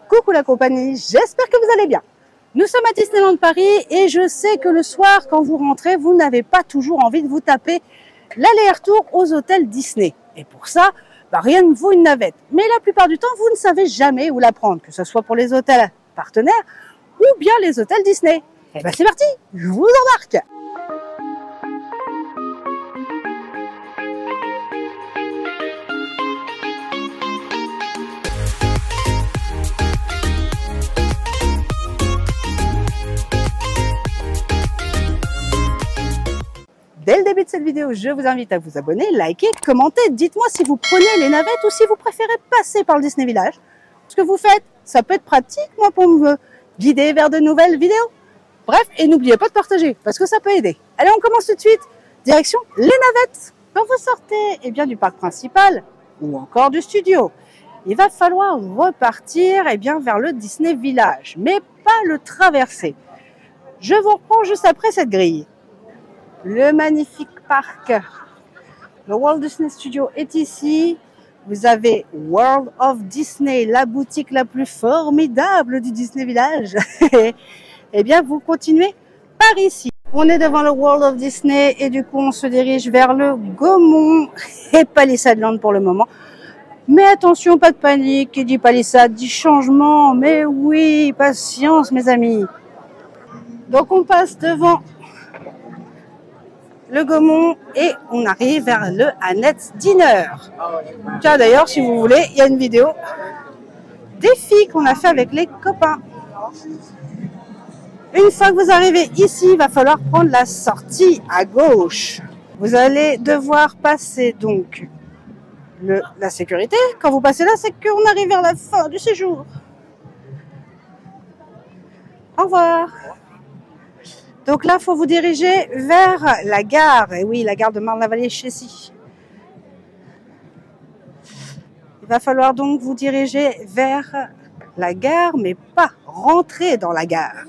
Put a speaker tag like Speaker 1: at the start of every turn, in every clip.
Speaker 1: Coucou la compagnie, j'espère que vous allez bien. Nous sommes à Disneyland Paris et je sais que le soir, quand vous rentrez, vous n'avez pas toujours envie de vous taper l'aller-retour aux hôtels Disney. Et pour ça, rien ne vaut une navette. Mais la plupart du temps, vous ne savez jamais où la prendre, que ce soit pour les hôtels partenaires ou bien les hôtels Disney. Et bien c'est parti, je vous embarque. Dès le début de cette vidéo, je vous invite à vous abonner, liker, commenter. Dites-moi si vous prenez les navettes ou si vous préférez passer par le Disney Village. Ce que vous faites, ça peut être pratique, moi, pour me guider vers de nouvelles vidéos. Bref, et n'oubliez pas de partager, parce que ça peut aider. Allez, on commence tout de suite. Direction les navettes. Quand vous sortez du parc principal ou encore du studio, il va falloir repartir vers le Disney Village, mais pas le traverser. Je vous reprends juste après cette grille. Le magnifique parc, le Walt Disney Studio est ici. Vous avez World of Disney, la boutique la plus formidable du Disney Village. Eh bien, vous continuez par ici. On est devant le World of Disney et du coup, on se dirige vers le Gaumont et Palissadeland pour le moment. Mais attention, pas de panique. Qui dit palissade dit changement. Mais oui, patience, mes amis. Donc, on passe devant le Gaumont et on arrive vers le Annette Dinner. Tiens, d'ailleurs, si vous voulez, il y a une vidéo défi qu'on a fait avec les copains. Une fois que vous arrivez ici, il va falloir prendre la sortie à gauche. Vous allez devoir passer donc la sécurité. Quand vous passez là, c'est qu'on arrive vers la fin du séjour. Au revoir. Donc là, il faut vous diriger vers la gare. Et oui, la gare de Marne-la-Vallée-Chessy. Il va falloir donc vous diriger vers la gare, mais pas rentrer dans la gare.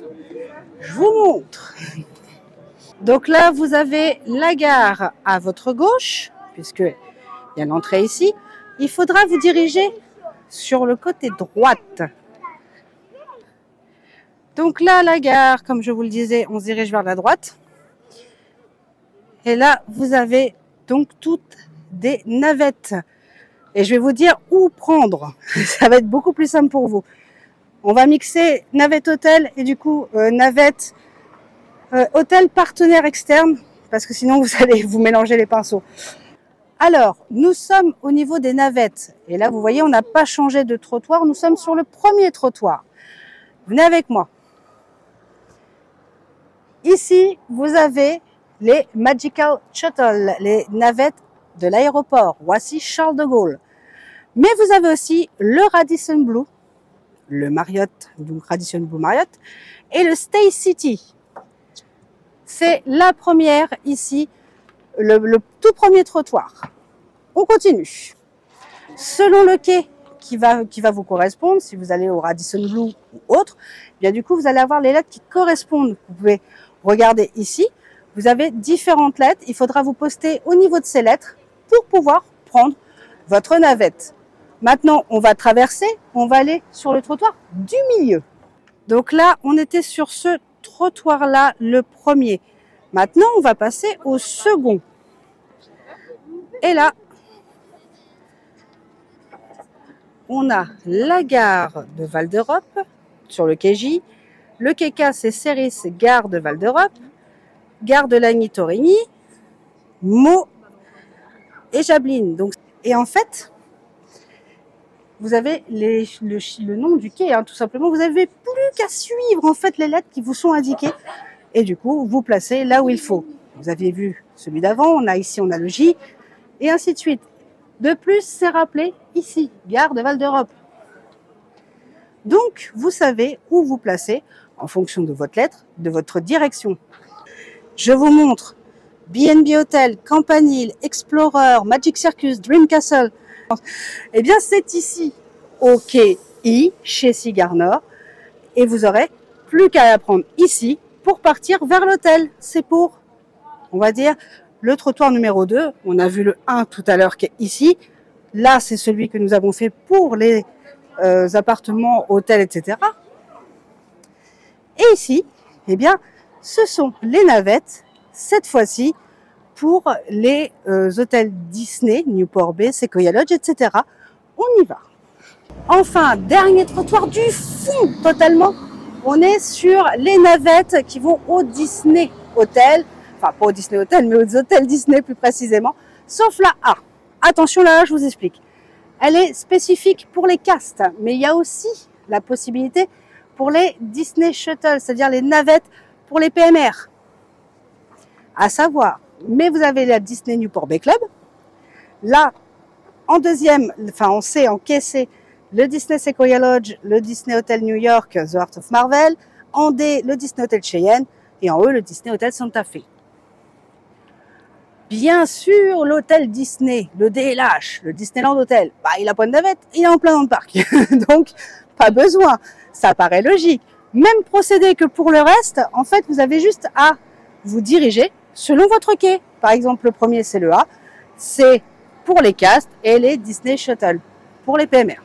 Speaker 1: Je vous montre. Donc là, vous avez la gare à votre gauche, puisqu'il y a l'entrée ici. Il faudra vous diriger sur le côté droite. Donc là, la gare, comme je vous le disais, on se dirige vers la droite. Et là, vous avez donc toutes des navettes. Et je vais vous dire où prendre. Ça va être beaucoup plus simple pour vous. On va mixer navette hôtel et du coup navette hôtel partenaire externe. Parce que sinon, vous allez vous mélanger les pinceaux. Alors, nous sommes au niveau des navettes. Et là, vous voyez, on n'a pas changé de trottoir. Nous sommes sur le premier trottoir. Venez avec moi. Ici, vous avez les Magical Shuttle, les navettes de l'aéroport Roissy-Charles de Gaulle. Mais vous avez aussi le Radisson Blu, le Marriott, donc Radisson Blu Marriott, et le Stay City. C'est la première ici, le tout premier trottoir. On continue. Selon le quai qui va vous correspondre, si vous allez au Radisson Blu ou autre, bien du coup, vous allez avoir les lettres qui correspondent. Vous pouvez regarder ici, vous avez différentes lettres. Il faudra vous poster au niveau de ces lettres pour pouvoir prendre votre navette. Maintenant, on va traverser, on va aller sur le trottoir du milieu. Donc là, on était sur ce trottoir-là, le premier. Maintenant, on va passer au second. Et là, on a la gare de Val d'Europe sur le quai J. Le quai K, c'est Ceris, gare de Val d'Europe. Gare de Lagny-Torigny, Meaux et Jablines. Donc, et en fait, vous avez le nom du quai, tout simplement. Vous n'avez plus qu'à suivre en fait les lettres qui vous sont indiquées. Et du coup, vous placez là où il faut. Vous aviez vu celui d'avant, on a le J, et ainsi de suite. De plus, c'est rappelé ici, gare de Val d'Europe. Donc, vous savez où vous placez en fonction de votre lettre, de votre direction. Je vous montre B&B Hotel, Campanile, Explorer, Magic Circus, Dream Castle. Eh bien, c'est ici, au quai I, chez Cigar-Nord. Et vous aurez plus qu'à la prendre ici pour partir vers l'hôtel. C'est pour, on va dire, le trottoir numéro 2. On a vu le 1 tout à l'heure qui est ici. Là, c'est celui que nous avons fait pour les appartements, hôtels, etc. Et ici, eh bien, ce sont les navettes, cette fois-ci, pour les hôtels Disney, Newport Bay, Sequoia Lodge, etc. On y va. Enfin, dernier trottoir du fond, totalement. On est sur les navettes qui vont au Disney Hotel. Enfin, pas au Disney Hotel, mais aux hôtels Disney plus précisément. Sauf la A. Attention, là, je vous explique. Elle est spécifique pour les castes, mais il y a aussi la possibilité pour les Disney Shuttle, c'est-à-dire les navettes pour les PMR. À savoir, mais vous avez la Disney Newport Bay Club. Là, en deuxième, enfin on sait encaisser le Disney Sequoia Lodge, le Disney Hotel New York, The Art of Marvel, en D, le Disney Hotel Cheyenne, et en E, le Disney Hotel Santa Fe. Bien sûr, l'hôtel Disney, le DLH, le Disneyland Hotel, bah, il a pas de navette, il est en plein dans le parc. Donc, pas besoin. Ça paraît logique. Même procédé que pour le reste, en fait, vous avez juste à vous diriger selon votre quai. Par exemple, le premier, c'est le A. C'est pour les castes et les Disney Shuttle, pour les PMR.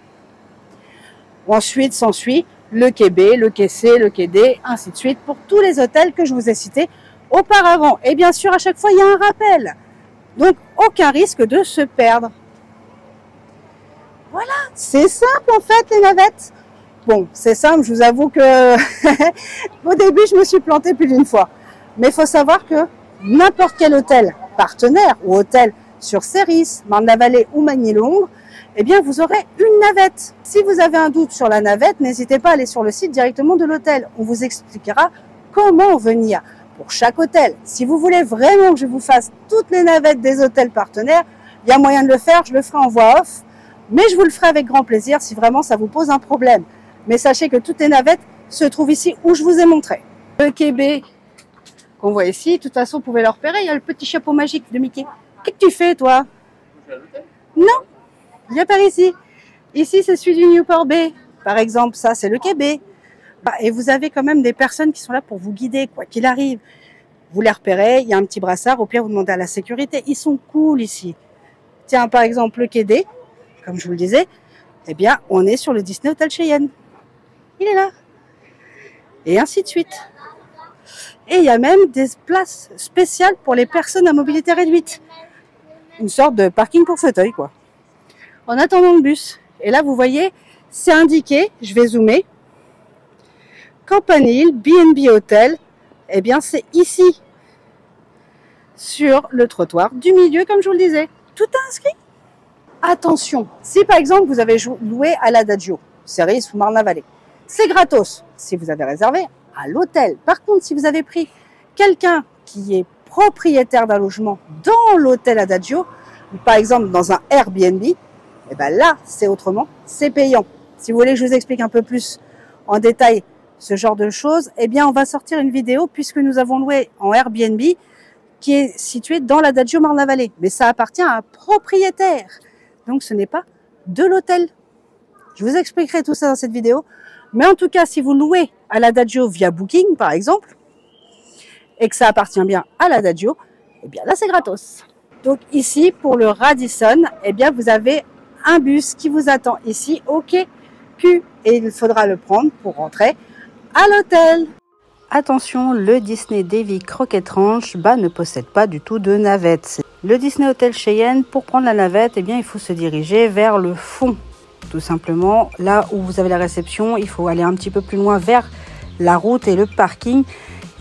Speaker 1: Ensuite, s'ensuit le quai B, le quai C, le quai D, ainsi de suite, pour tous les hôtels que je vous ai cités auparavant. Et bien sûr, à chaque fois, il y a un rappel. Donc, aucun risque de se perdre. Voilà, c'est simple en fait, les navettes. Bon, c'est simple, je vous avoue que au début, je me suis plantée plus d'une fois. Mais il faut savoir que n'importe quel hôtel partenaire ou hôtel sur Ceris, Marne-la-Vallée ou Magny-Londres, eh bien, vous aurez une navette. Si vous avez un doute sur la navette, n'hésitez pas à aller sur le site directement de l'hôtel. On vous expliquera comment venir pour chaque hôtel. Si vous voulez vraiment que je vous fasse toutes les navettes des hôtels partenaires, il y a moyen de le faire, je le ferai en voix off, mais je vous le ferai avec grand plaisir si vraiment ça vous pose un problème. Mais sachez que toutes les navettes se trouvent ici où je vous ai montré. Le quai B qu'on voit ici, de toute façon, vous pouvez le repérer, il y a le petit chapeau magique de Mickey. Qu'est-ce que tu fais, toi? Non, viens par ici. Ici, c'est celui du Newport Bay. Par exemple, ça, c'est le quai B. Et vous avez quand même des personnes qui sont là pour vous guider, quoi qu'il arrive. Vous les repérez, il y a un petit brassard, au pire, vous demandez à la sécurité. Ils sont cool ici. Tiens, par exemple, le quai D, comme je vous le disais, eh bien, on est sur le Disney Hotel Cheyenne. Il est là. Et ainsi de suite. Et il y a même des places spéciales pour les personnes à mobilité réduite. Une sorte de parking pour fauteuil, quoi. En attendant le bus. Et là, vous voyez, c'est indiqué, je vais zoomer. Campanile, B&B Hotel, eh bien, c'est ici. Sur le trottoir du milieu, comme je vous le disais. Tout est inscrit. Attention, si par exemple, vous avez loué à l'Adagio, Ceris ou Marne-la-Vallée, c'est gratos si vous avez réservé à l'hôtel. Par contre, si vous avez pris quelqu'un qui est propriétaire d'un logement dans l'hôtel Adagio, ou par exemple dans un Airbnb, eh ben là, c'est autrement, c'est payant. Si vous voulez que je vous explique un peu plus en détail ce genre de choses, eh bien, on va sortir une vidéo puisque nous avons loué en Airbnb qui est situé dans l'Adagio Marne-la-Vallée. Mais ça appartient à un propriétaire. Donc, ce n'est pas de l'hôtel. Je vous expliquerai tout ça dans cette vidéo. Mais en tout cas, si vous louez à l'Adagio via Booking, par exemple, et que ça appartient bien à l'Adagio, eh bien là, c'est gratos. Donc ici, pour le Radisson, eh bien, vous avez un bus qui vous attend ici au quai Q. Et il faudra le prendre pour rentrer à l'hôtel. Attention, le Disney Davy Croquet Ranch ne possède pas du tout de navette. Le Disney Hotel Cheyenne, pour prendre la navette, eh bien, il faut se diriger vers le fond. Tout simplement, là où vous avez la réception, il faut aller un petit peu plus loin vers la route et le parking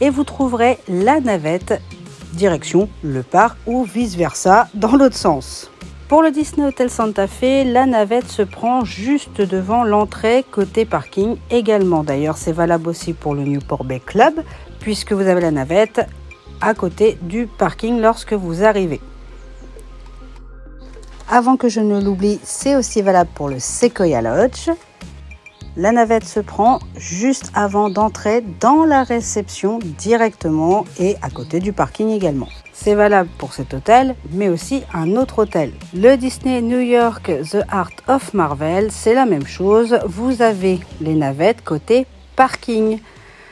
Speaker 1: et vous trouverez la navette direction le parc ou vice versa dans l'autre sens. Pour le Disney Hotel Santa Fe, la navette se prend juste devant l'entrée côté parking également. D'ailleurs, c'est valable aussi pour le Newport Bay Club puisque vous avez la navette à côté du parking lorsque vous arrivez. Avant que je ne l'oublie, c'est aussi valable pour le Sequoia Lodge. La navette se prend juste avant d'entrer dans la réception directement et à côté du parking également. C'est valable pour cet hôtel, mais aussi un autre hôtel. Le Disney New York The Art of Marvel, c'est la même chose. Vous avez les navettes côté parking.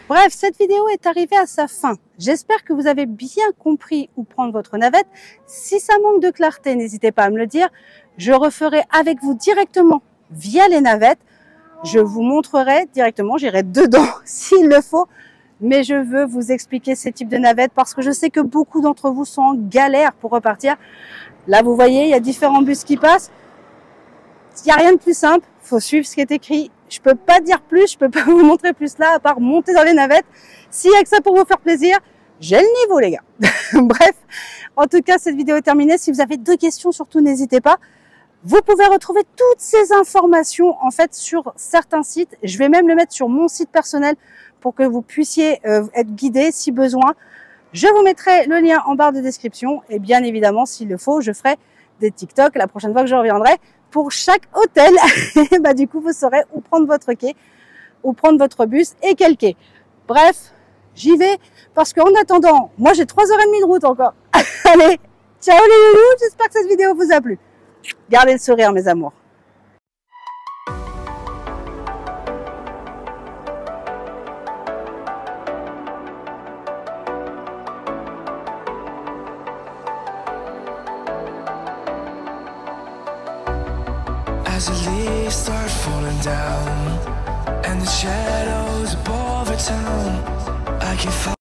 Speaker 1: Bref, cette vidéo est arrivée à sa fin. J'espère que vous avez bien compris où prendre votre navette. Si ça manque de clarté, n'hésitez pas à me le dire. Je referai avec vous directement via les navettes. Je vous montrerai directement, j'irai dedans s'il le faut. Mais je veux vous expliquer ces types de navettes parce que je sais que beaucoup d'entre vous sont en galère pour repartir. Là, vous voyez, il y a différents bus qui passent. Il n'y a rien de plus simple, il faut suivre ce qui est écrit. Je peux pas dire plus, je peux pas vous montrer plus là, à part monter dans les navettes. S'il y a que ça pour vous faire plaisir, j'ai le niveau, les gars. Bref, en tout cas, cette vidéo est terminée. Si vous avez d'autres questions, surtout, n'hésitez pas. Vous pouvez retrouver toutes ces informations, en fait, sur certains sites. Je vais même le mettre sur mon site personnel pour que vous puissiez être guidé si besoin. Je vous mettrai le lien en barre de description. Et bien évidemment, s'il le faut, je ferai des TikTok la prochaine fois que je reviendrai pour chaque hôtel. Et bah, du coup, vous saurez où prendre votre quai, où prendre votre bus et quel quai. Bref, j'y vais parce qu'en attendant, moi j'ai 3h30 de route encore. Allez, ciao les loulous, j'espère que cette vidéo vous a plu. Gardez le sourire, mes amours.
Speaker 2: As the leaves start falling down and the shadows above the town, I can